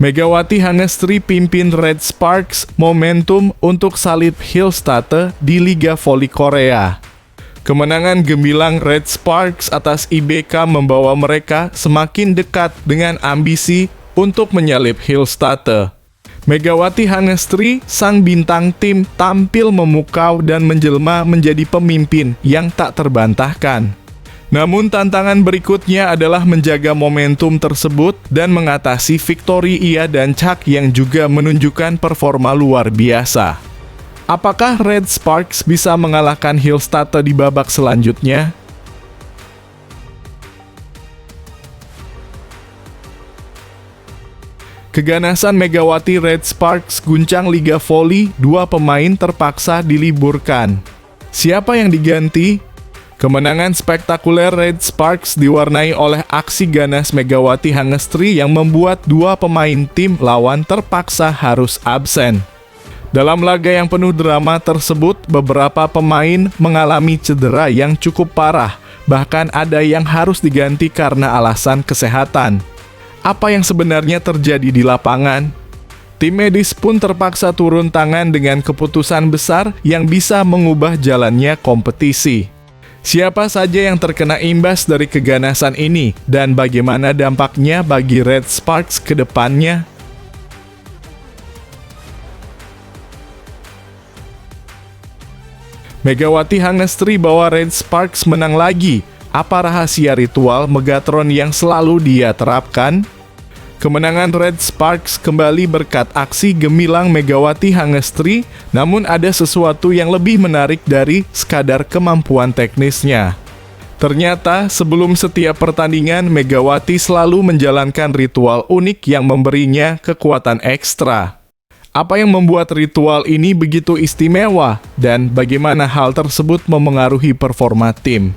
Megawati Hangestri pimpin Red Sparks momentum untuk salib Hillstatte di Liga Voli Korea. Kemenangan gemilang Red Sparks atas IBK membawa mereka semakin dekat dengan ambisi untuk menyalip Hillstatte. Megawati Hangestri, sang bintang tim, tampil memukau dan menjelma menjadi pemimpin yang tak terbantahkan. Namun tantangan berikutnya adalah menjaga momentum tersebut dan mengatasi Victory Ia dan Chak yang juga menunjukkan performa luar biasa. Apakah Red Sparks bisa mengalahkan Hillstatte di babak selanjutnya? Keganasan Megawati Red Sparks guncang Liga Voli, 2 pemain terpaksa diliburkan. Siapa yang diganti? Kemenangan spektakuler Red Sparks diwarnai oleh aksi ganas Megawati Hangestri yang membuat 2 pemain tim lawan terpaksa harus absen. Dalam laga yang penuh drama tersebut, beberapa pemain mengalami cedera yang cukup parah, bahkan ada yang harus diganti karena alasan kesehatan. Apa yang sebenarnya terjadi di lapangan? Tim medis pun terpaksa turun tangan dengan keputusan besar yang bisa mengubah jalannya kompetisi. Siapa saja yang terkena imbas dari keganasan ini dan bagaimana dampaknya bagi Red Sparks ke depannya? Megawati Hangestri bawa Red Sparks menang lagi. Apa rahasia ritual Megatron yang selalu dia terapkan? Kemenangan Red Sparks kembali berkat aksi gemilang Megawati Hangestri, namun ada sesuatu yang lebih menarik dari sekadar kemampuan teknisnya. Ternyata sebelum setiap pertandingan, Megawati selalu menjalankan ritual unik yang memberinya kekuatan ekstra. Apa yang membuat ritual ini begitu istimewa, dan bagaimana hal tersebut memengaruhi performa tim?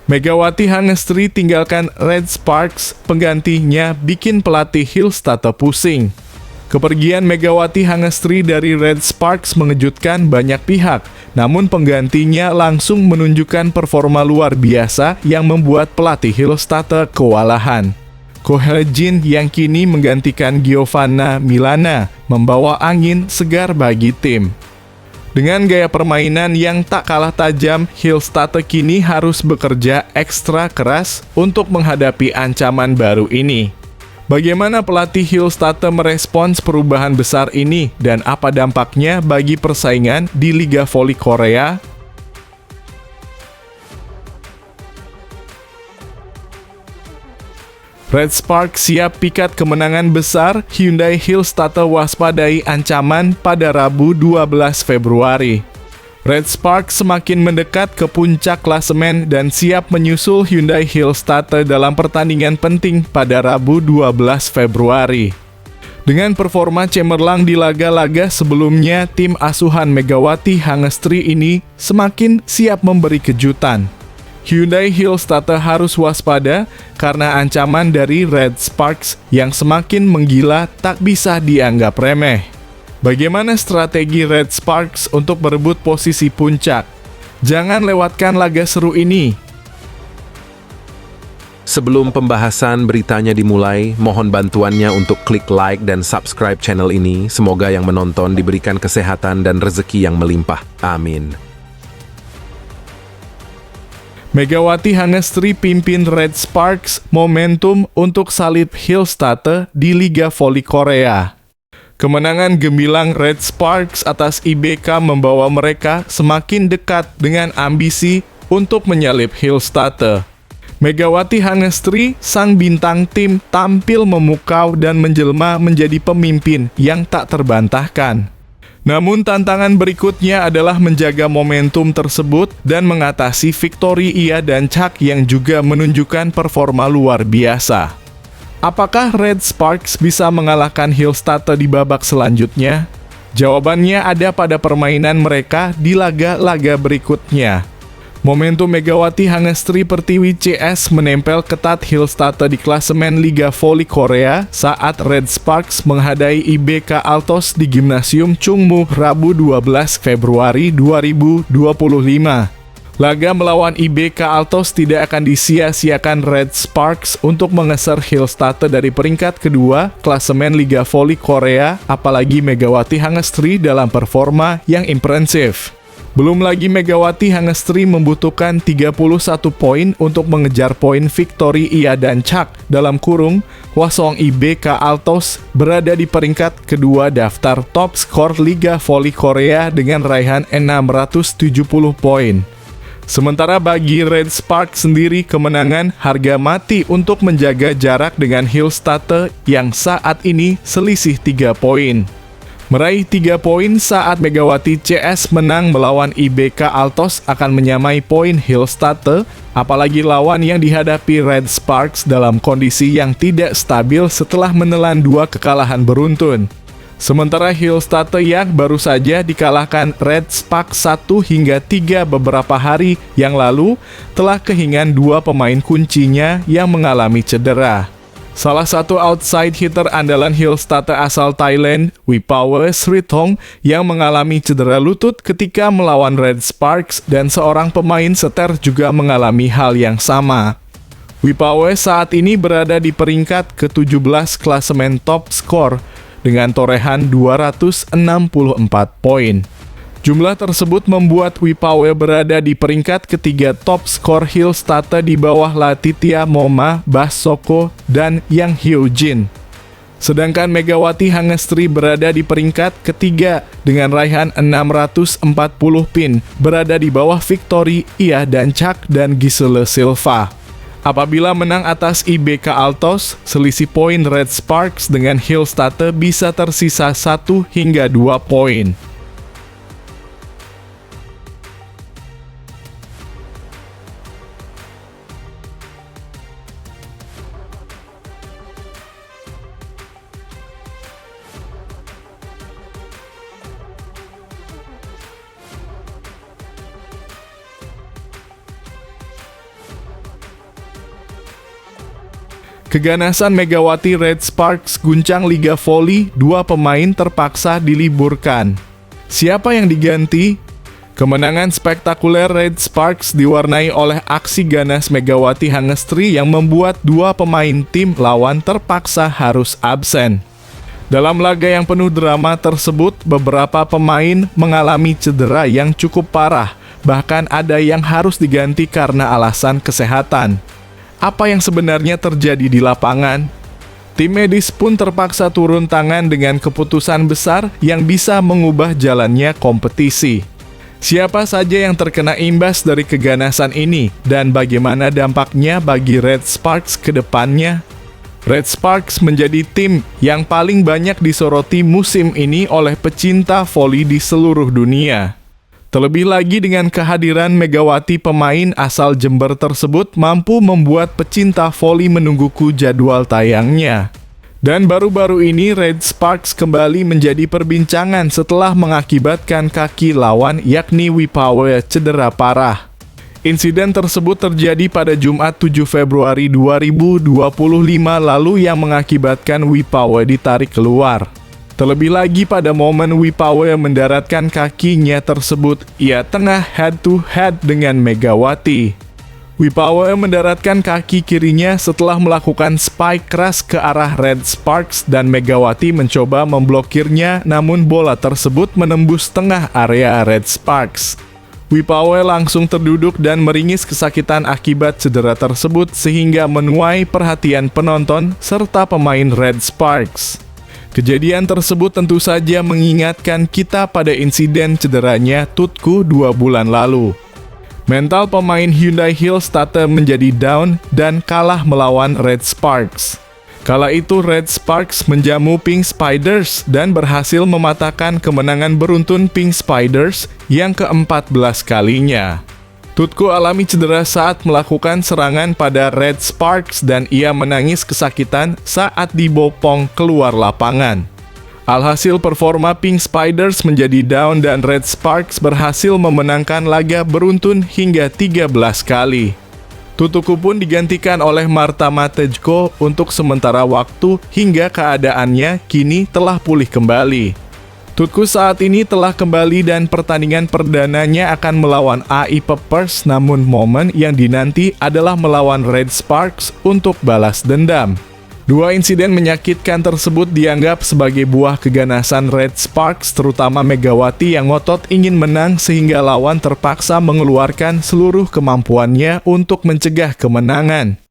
Megawati Hangestri tinggalkan Red Sparks, penggantinya bikin pelatih Hillstatte pusing. Kepergian Megawati Hangestri dari Red Sparks mengejutkan banyak pihak, namun penggantinya langsung menunjukkan performa luar biasa yang membuat pelatih Hillstatte kewalahan. Ko Hye-jin yang kini menggantikan Giovanna Milana membawa angin segar bagi tim. Dengan gaya permainan yang tak kalah tajam, Hillstatte kini harus bekerja ekstra keras untuk menghadapi ancaman baru ini. Bagaimana pelatih Hillstatte merespons perubahan besar ini dan apa dampaknya bagi persaingan di Liga Voli Korea? Red Sparks siap pikat kemenangan besar, Hyundai Hillstatte waspadai ancaman pada Rabu 12 Februari. Red Sparks semakin mendekat ke puncak klasemen dan siap menyusul Hyundai Hillstatte dalam pertandingan penting pada Rabu 12 Februari. Dengan performa cemerlang di laga-laga sebelumnya, tim asuhan Megawati Hangestri ini semakin siap memberi kejutan. Hyundai Hillstatte harus waspada karena ancaman dari Red Sparks yang semakin menggila tak bisa dianggap remeh. Bagaimana strategi Red Sparks untuk berebut posisi puncak? Jangan lewatkan laga seru ini. Sebelum pembahasan beritanya dimulai, mohon bantuannya untuk klik like dan subscribe channel ini. Semoga yang menonton diberikan kesehatan dan rezeki yang melimpah. Amin. Megawati Hangestri pimpin Red Sparks momentum untuk salib Hillstatte di Liga Voli Korea. Kemenangan gemilang Red Sparks atas IBK membawa mereka semakin dekat dengan ambisi untuk menyalip Hillstatte. Megawati Hangestri, sang bintang tim, tampil memukau dan menjelma menjadi pemimpin yang tak terbantahkan. Namun tantangan berikutnya adalah menjaga momentum tersebut dan mengatasi Victory Ia dan Chak yang juga menunjukkan performa luar biasa. Apakah Red Sparks bisa mengalahkan Hillstatte di babak selanjutnya? Jawabannya ada pada permainan mereka di laga-laga berikutnya. Momentum Megawati Hangestri Pertiwi CS menempel ketat Hillstatte di klasemen Liga Voli Korea saat Red Sparks menghadapi IBK Altos di Gimnasium Chungmu Rabu 12 Februari 2025. Laga melawan IBK Altos tidak akan disia-siakan Red Sparks untuk mengeser Hillstatte dari peringkat kedua klasemen Liga Voli Korea, apalagi Megawati Hangestri dalam performa yang impresif. Belum lagi Megawati Hangestri membutuhkan 31 poin untuk mengejar poin Victory Ia dan Chak dalam kurung Hwasong IBK Altos berada di peringkat kedua daftar top skor Liga Voli Korea dengan raihan 670 poin. Sementara bagi Red Sparks sendiri, kemenangan harga mati untuk menjaga jarak dengan Hillstatte yang saat ini selisih 3 poin. Meraih 3 poin saat Megawati CS menang melawan IBK Altos akan menyamai poin Hillstatte, apalagi lawan yang dihadapi Red Sparks dalam kondisi yang tidak stabil setelah menelan 2 kekalahan beruntun. Sementara Hillstatte yang baru saja dikalahkan Red Sparks 1 hingga 3 beberapa hari yang lalu telah kehilangan 2 pemain kuncinya yang mengalami cedera. Salah satu outside hitter andalan Hillstatte asal Thailand, Wipawe Sritong, yang mengalami cedera lutut ketika melawan Red Sparks dan seorang pemain seter juga mengalami hal yang sama. Wipawe saat ini berada di peringkat ke-17 klasemen top skor dengan torehan 264 poin. Jumlah tersebut membuat Wipawe berada di peringkat ketiga top skor Hillstatte di bawah Latitia Moma, Bas Soko, dan Yang Hyojin. Sedangkan Megawati Hangestri berada di peringkat ketiga dengan raihan 640 pin, berada di bawah Victory Ia dan Chak dan Giselle Silva. Apabila menang atas IBK Altos, selisih poin Red Sparks dengan Hillstatte bisa tersisa 1 hingga 2 poin. Keganasan Megawati Red Sparks guncang Liga Voli, 2 pemain terpaksa diliburkan. Siapa yang diganti? Kemenangan spektakuler Red Sparks diwarnai oleh aksi ganas Megawati Hangestri yang membuat 2 pemain tim lawan terpaksa harus absen. Dalam laga yang penuh drama tersebut, beberapa pemain mengalami cedera yang cukup parah, bahkan ada yang harus diganti karena alasan kesehatan. Apa yang sebenarnya terjadi di lapangan? Tim medis pun terpaksa turun tangan dengan keputusan besar yang bisa mengubah jalannya kompetisi. Siapa saja yang terkena imbas dari keganasan ini dan bagaimana dampaknya bagi Red Sparks ke depannya? Red Sparks menjadi tim yang paling banyak disoroti musim ini oleh pecinta voli di seluruh dunia. Terlebih lagi dengan kehadiran Megawati, pemain asal Jember tersebut mampu membuat pecinta voli menungguku jadwal tayangnya. Dan baru-baru ini Red Sparks kembali menjadi perbincangan setelah mengakibatkan kaki lawan yakni Wipawe cedera parah. Insiden tersebut terjadi pada Jumat 7 Februari 2025 lalu yang mengakibatkan Wipawe ditarik keluar. Terlebih lagi pada momen Wipawe mendaratkan kakinya tersebut, ia tengah head-to-head dengan Megawati. Wipawe mendaratkan kaki kirinya setelah melakukan spike keras ke arah Red Sparks dan Megawati mencoba memblokirnya, namun bola tersebut menembus tengah area Red Sparks. Wipawe langsung terduduk dan meringis kesakitan akibat cedera tersebut sehingga menuai perhatian penonton serta pemain Red Sparks. Kejadian tersebut tentu saja mengingatkan kita pada insiden cederanya Tutku 2 bulan lalu. Mental pemain Hyundai Hillstatte menjadi down dan kalah melawan Red Sparks. Kala itu Red Sparks menjamu Pink Spiders dan berhasil mematahkan kemenangan beruntun Pink Spiders yang ke-14 kalinya. Tutku alami cedera saat melakukan serangan pada Red Sparks dan ia menangis kesakitan saat dibopong keluar lapangan. Alhasil performa Pink Spiders menjadi down dan Red Sparks berhasil memenangkan laga beruntun hingga 13 kali. Tutku pun digantikan oleh Marta Matejko untuk sementara waktu hingga keadaannya kini telah pulih kembali. Tutku saat ini telah kembali dan pertandingan perdananya akan melawan AI Peppers, namun momen yang dinanti adalah melawan Red Sparks untuk balas dendam. Dua insiden menyakitkan tersebut dianggap sebagai buah keganasan Red Sparks, terutama Megawati yang ngotot ingin menang sehingga lawan terpaksa mengeluarkan seluruh kemampuannya untuk mencegah kemenangan.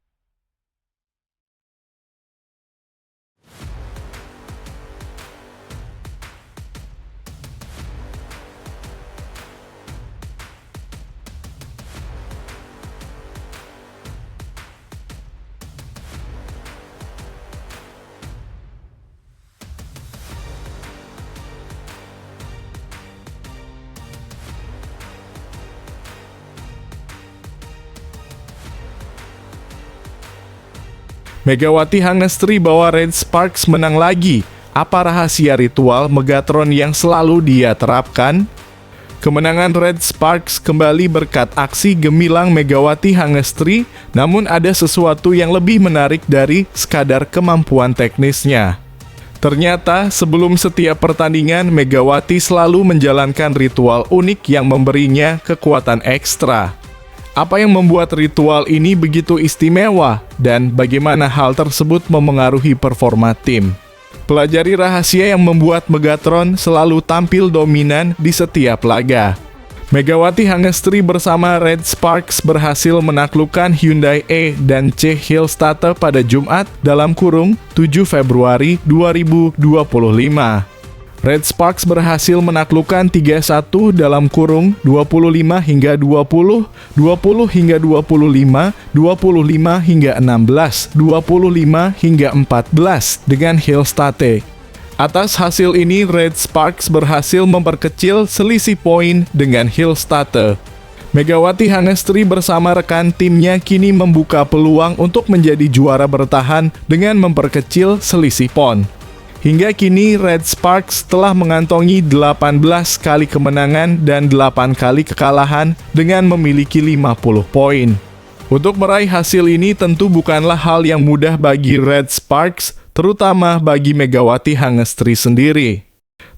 Megawati Hangestri bawa Red Sparks menang lagi. Apa rahasia ritual Megatron yang selalu dia terapkan? Kemenangan Red Sparks kembali berkat aksi gemilang Megawati Hangestri, namun ada sesuatu yang lebih menarik dari sekadar kemampuan teknisnya. Ternyata sebelum setiap pertandingan, Megawati selalu menjalankan ritual unik yang memberinya kekuatan ekstra. Apa yang membuat ritual ini begitu istimewa, dan bagaimana hal tersebut memengaruhi performa tim? Pelajari rahasia yang membuat Megatron selalu tampil dominan di setiap laga. Megawati Hangestri bersama Red Sparks berhasil menaklukkan Hyundai E dan C Hillstatter pada Jumat (7 Februari 2025). Red Sparks berhasil menaklukkan 3-1 (25 hingga 20, 20 hingga 25, 25 hingga 16, 25 hingga 14) dengan Hillstatter. Atas hasil ini, Red Sparks berhasil memperkecil selisih poin dengan Hillstatter. Megawati Hangestri bersama rekan timnya kini membuka peluang untuk menjadi juara bertahan dengan memperkecil selisih poin. Hingga kini, Red Sparks telah mengantongi 18 kali kemenangan dan 8 kali kekalahan dengan memiliki 50 poin. Untuk meraih hasil ini tentu bukanlah hal yang mudah bagi Red Sparks, terutama bagi Megawati Hangestri sendiri.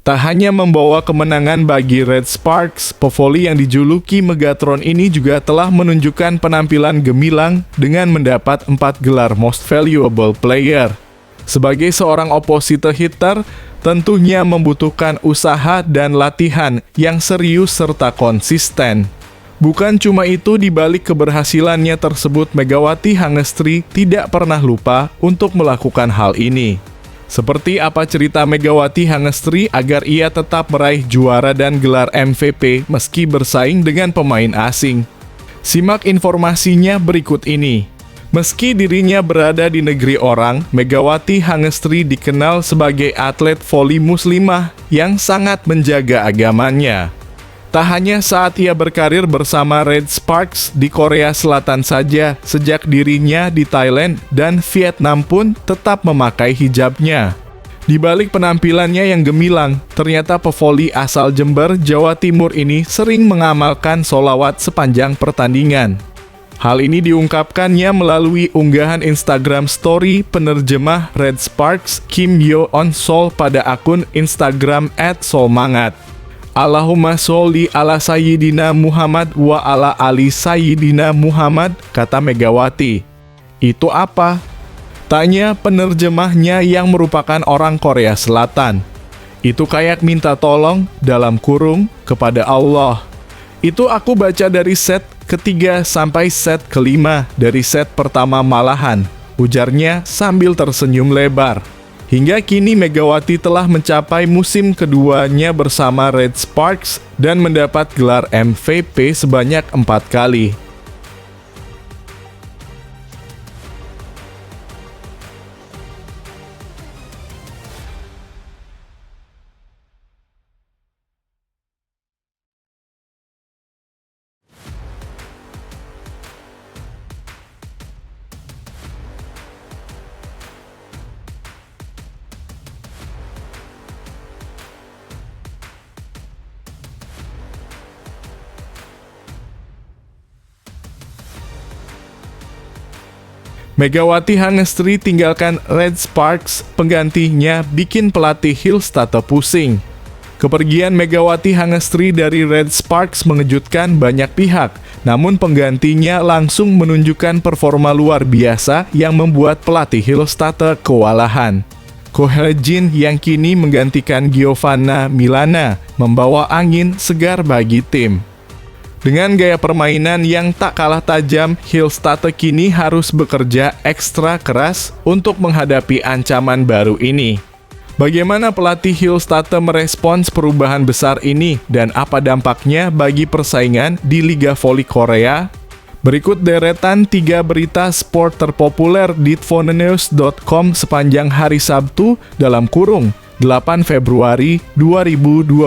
Tak hanya membawa kemenangan bagi Red Sparks, pevoli yang dijuluki Megatron ini juga telah menunjukkan penampilan gemilang dengan mendapat 4 gelar Most Valuable Player. Sebagai seorang opposite hitter, tentunya membutuhkan usaha dan latihan yang serius serta konsisten. Bukan cuma itu, di balik keberhasilannya tersebut, Megawati Hangestri tidak pernah lupa untuk melakukan hal ini. Seperti apa cerita Megawati Hangestri agar ia tetap meraih juara dan gelar MVP meski bersaing dengan pemain asing? Simak informasinya berikut ini. Meski dirinya berada di negeri orang, Megawati Hangestri dikenal sebagai atlet voli muslimah yang sangat menjaga agamanya. Tak hanya saat ia berkarir bersama Red Sparks di Korea Selatan saja, sejak dirinya di Thailand dan Vietnam pun tetap memakai hijabnya. Di balik penampilannya yang gemilang, ternyata pevoli asal Jember, Jawa Timur ini sering mengamalkan sholawat sepanjang pertandingan. Hal ini diungkapkannya melalui unggahan Instagram story penerjemah Red Sparks Kim Yo-on Sol pada akun Instagram @solmangat. Allahumma sholli ala Sayyidina Muhammad wa ala ali Sayyidina Muhammad, kata Megawati. Itu apa? Tanya penerjemahnya yang merupakan orang Korea Selatan. Itu kayak minta tolong dalam kurung kepada Allah. Itu aku baca dari set ketiga sampai set kelima, dari set pertama malahan, ujarnya sambil tersenyum lebar. Hingga kini Megawati telah mencapai musim keduanya bersama Red Sparks dan mendapat gelar MVP sebanyak 4 kali. Megawati Hangestri tinggalkan Red Sparks, penggantinya bikin pelatih Hillstatter pusing. Kepergian Megawati Hangestri dari Red Sparks mengejutkan banyak pihak, namun penggantinya langsung menunjukkan performa luar biasa yang membuat pelatih Hillstatter kewalahan. Ko Hye-jin yang kini menggantikan Giovanna Milana membawa angin segar bagi tim. Dengan gaya permainan yang tak kalah tajam, Hillstatter kini harus bekerja ekstra keras untuk menghadapi ancaman baru ini. Bagaimana pelatih Hillstatter merespons perubahan besar ini dan apa dampaknya bagi persaingan di Liga Voli Korea? Berikut deretan 3 berita sport terpopuler di dvonenews.com sepanjang hari Sabtu dalam kurung 8 Februari 2025.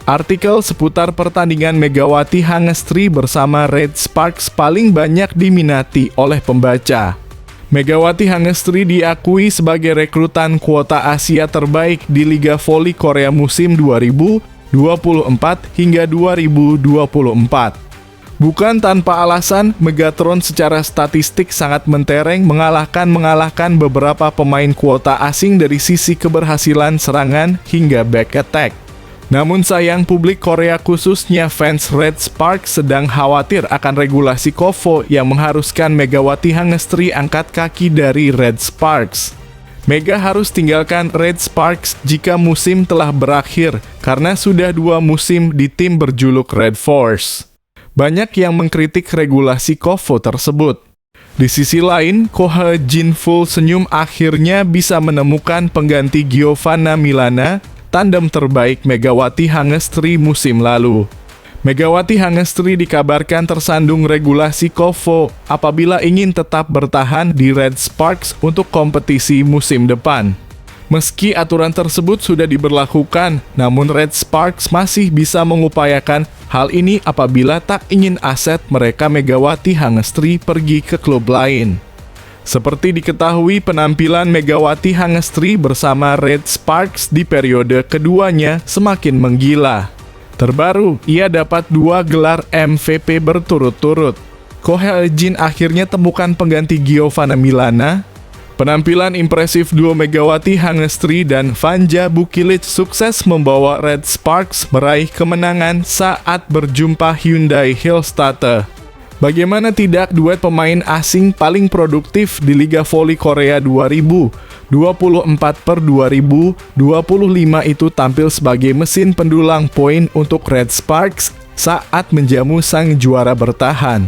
Artikel seputar pertandingan Megawati Hangestri bersama Red Sparks paling banyak diminati oleh pembaca. Megawati Hangestri diakui sebagai rekrutan kuota Asia terbaik di Liga Voli Korea musim 2024 hingga 2024. Bukan tanpa alasan, Megatron secara statistik sangat mentereng mengalahkan beberapa pemain kuota asing dari sisi keberhasilan serangan hingga back attack. Namun sayang, publik Korea khususnya fans Red Sparks sedang khawatir akan regulasi KOFO yang mengharuskan Megawati Hangestri angkat kaki dari Red Sparks. Mega harus tinggalkan Red Sparks jika musim telah berakhir karena sudah 2 musim di tim berjuluk Red Force. Banyak yang mengkritik regulasi KOFO tersebut. Di sisi lain, Ko Hye-jin full senyum akhirnya bisa menemukan pengganti Giovanna Milana, tandem terbaik Megawati Hangestri musim lalu. Megawati Hangestri dikabarkan tersandung regulasi KOFO apabila ingin tetap bertahan di Red Sparks untuk kompetisi musim depan. Meski aturan tersebut sudah diberlakukan, namun Red Sparks masih bisa mengupayakan hal ini apabila tak ingin aset mereka Megawati Hangestri pergi ke klub lain. Seperti diketahui, penampilan Megawati Hangestri bersama Red Sparks di periode keduanya semakin menggila. Terbaru, ia dapat 2 gelar MVP berturut-turut. Ko Hye-jin akhirnya temukan pengganti Giovanna Milana. Penampilan impresif duo Megawati Hangestri dan Vanja Bukilic sukses membawa Red Sparks meraih kemenangan saat berjumpa Hyundai Hillstatter. Bagaimana tidak duet pemain asing paling produktif di Liga Voli Korea 2024 per 2025 itu tampil sebagai mesin pendulang poin untuk Red Sparks saat menjamu sang juara bertahan.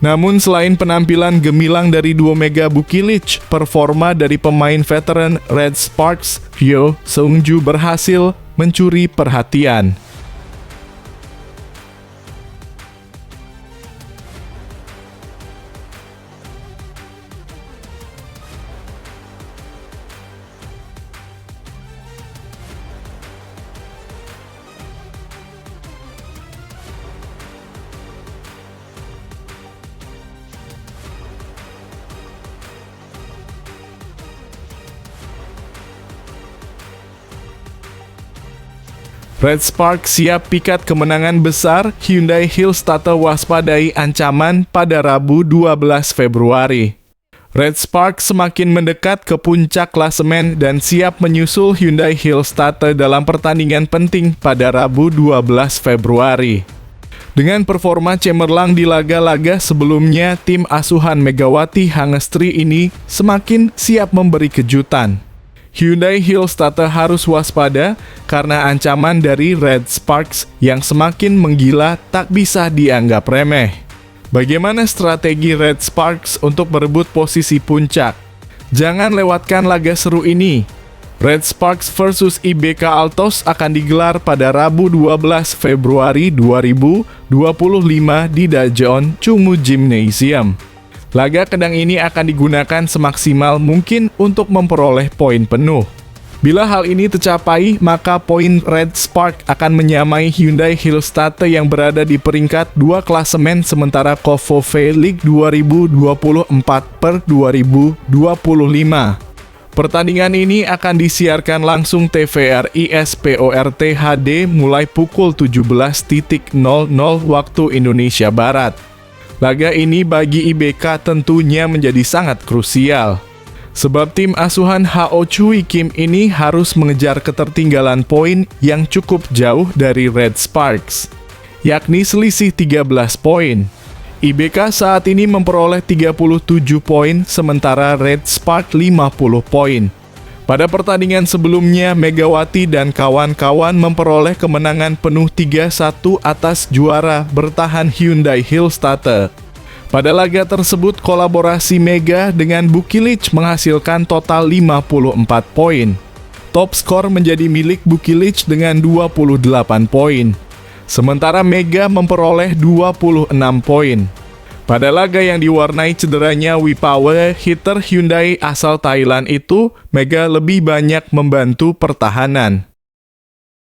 Namun selain penampilan gemilang dari duo Mega Bukilic, performa dari pemain veteran Red Sparks, Hyo Seung-ju berhasil mencuri perhatian. Red Sparks siap pikat kemenangan besar, Hyundai Hillstatter waspadai ancaman pada Rabu 12 Februari. Red Sparks semakin mendekat ke puncak klasemen dan siap menyusul Hyundai Hillstatter dalam pertandingan penting pada Rabu 12 Februari. Dengan performa cemerlang di laga-laga sebelumnya, tim asuhan Megawati Hangestri ini semakin siap memberi kejutan. Hyundai Hillstatter harus waspada karena ancaman dari Red Sparks yang semakin menggila tak bisa dianggap remeh. Bagaimana strategi Red Sparks untuk berebut posisi puncak? Jangan lewatkan laga seru ini. Red Sparks versus IBK Altos akan digelar pada Rabu 12 Februari 2025 di Daejeon Chungmu Gymnasium. Laga kedang ini akan digunakan semaksimal mungkin untuk memperoleh poin penuh. Bila hal ini tercapai, maka poin Red Spark akan menyamai Hyundai Hillstatter yang berada di peringkat 2 klasemen sementara KOFO V-League 2024 per 2025. Pertandingan ini akan disiarkan langsung TVRI Sport HD mulai pukul 17.00 waktu Indonesia Barat. Laga ini bagi IBK tentunya menjadi sangat krusial. Sebab tim asuhan Ho Chui Kim ini harus mengejar ketertinggalan poin yang cukup jauh dari Red Sparks, yakni selisih 13 poin. IBK saat ini memperoleh 37 poin, sementara Red Spark 50 poin. Pada pertandingan sebelumnya, Megawati dan kawan-kawan memperoleh kemenangan penuh 3-1 atas juara bertahan Hyundai Hillstatter. Pada laga tersebut, kolaborasi Mega dengan Bukilic menghasilkan total 54 poin. Top skor menjadi milik Bukilic dengan 28 poin. Sementara Mega memperoleh 26 poin. Pada laga yang diwarnai cederanya Wipawe, hitter Hyundai asal Thailand itu, Mega lebih banyak membantu pertahanan.